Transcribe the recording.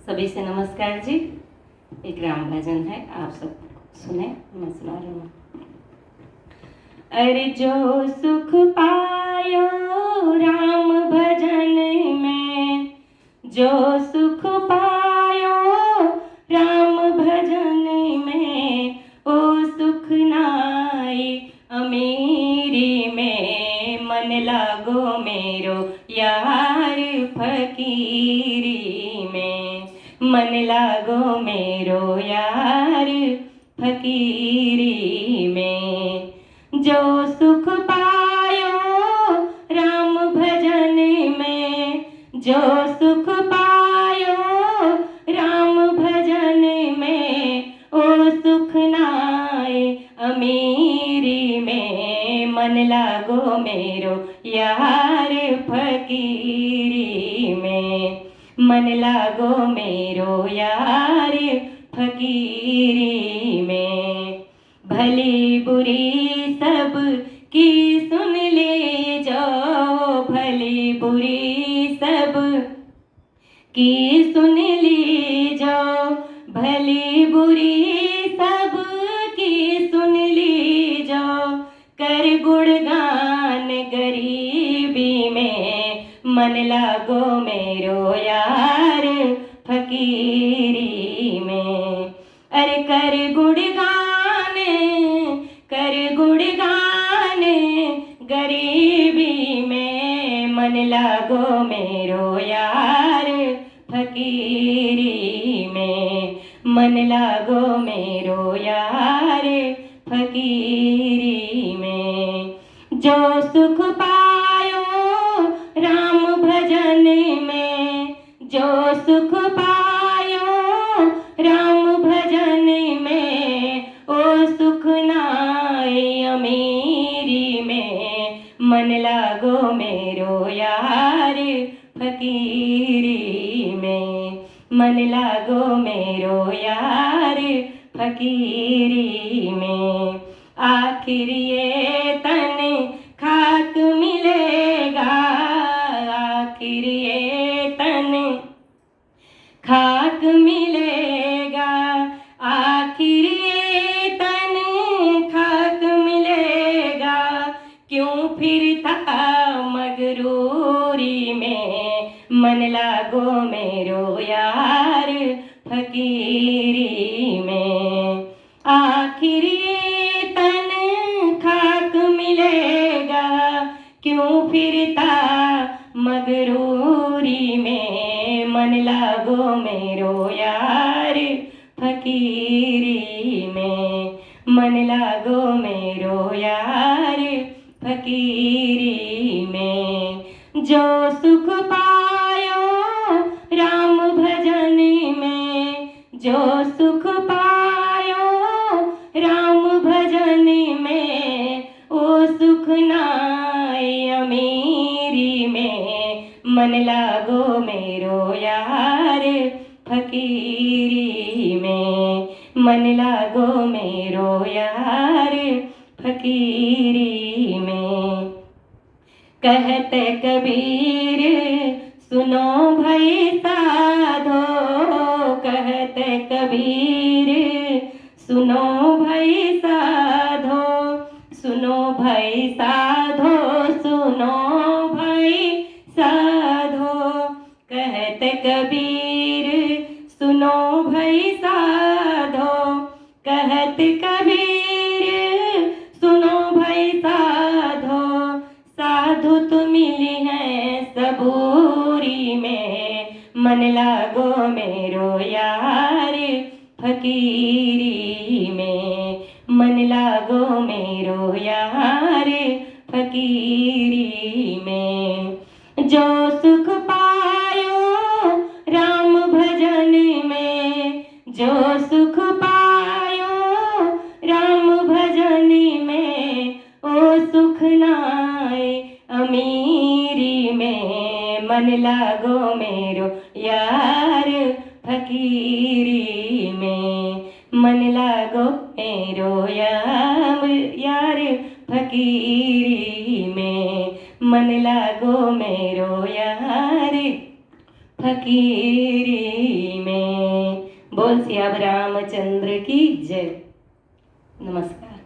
सभी से नमस्कार जी। एक राम भजन है, आप सब सुने, मैं सुना रही हूँ। अरे जो सुख पायो राम भजन में, जो सुख पायो राम भजन में, ओ सुख नाई अमीरी में। मन लागो मेरो यार फकीरी में, मन लागो मेरो यार फकीरी में। जो सुख पायो राम भजन में, जो सुख पायो राम भजन में, ओ सुख नाए अमीरी में। मन लागो मेरो यार फकीरी में, मन लागो मेरो यार फकीरी में। भली बुरी सब की सुन ले जाओ, भली बुरी सब की सुन ली जाओ, भली बुरी सब की सुन ली जाओ। कर गुणगान गरीबी में, मन लागो मेरो यार फकीरी में। अरे कर गुणगान, कर गुणगान गरीबी में, मन लागो मेरो यार फकीरी में। मन लागो मेरो यार फकीरी में। जो सुख पायो राम भजन में, जो सुख पायो राम भजन में, ओ सुख नाई अमीरी में। मन लागो मेरो यार फकीरी में, मन लागो मेरो यार फकीरी में। आखिर ये तन खाक मिलेगा, आखिर ये तन खाक मिलेगा, आखिर ये तन खाक मिलेगा। क्यों फिरता मगरूरी में, मन लागो मेरो यार फकीरी में। आखिर ये तन खाक मिलेगा, क्यों फिरता मगरूरी में। मन लागो मेरो यार फकीरी में, मन लागो मेरो यार फकीरी में। जो सुख पायो राम भजन में, जो सुख पायो राम भजन में, ओ सुख नाई अमीरी में। मन लागो मेरो यार फकीरी में, मन लागो मेरो यार फकीरी में। कहत कबीर सुनो भई साधो, कहत कबीर सुनो भई साधो, सुनो भई साधो, सुनो भई साधो। कहत कबीर सुनो भई साधो, कहत कबीर सुनो भई साधो। साधु तो मिली है सबूरी में, मन लागो मेरो यार फकीरी में, मन लागो मेरो यार फकीरी में। जो सुख पायो राम भजन में, जो सुख पायो राम भजन में, ओ सुख नाए अमीरी में। मन लागो मेरो यार फकीरी में, मन लागो मेरो यार फकीरी में। मन लागो मेरो यार फकीरी में। बोल सियावर रामचंद्र की जय। नमस्कार।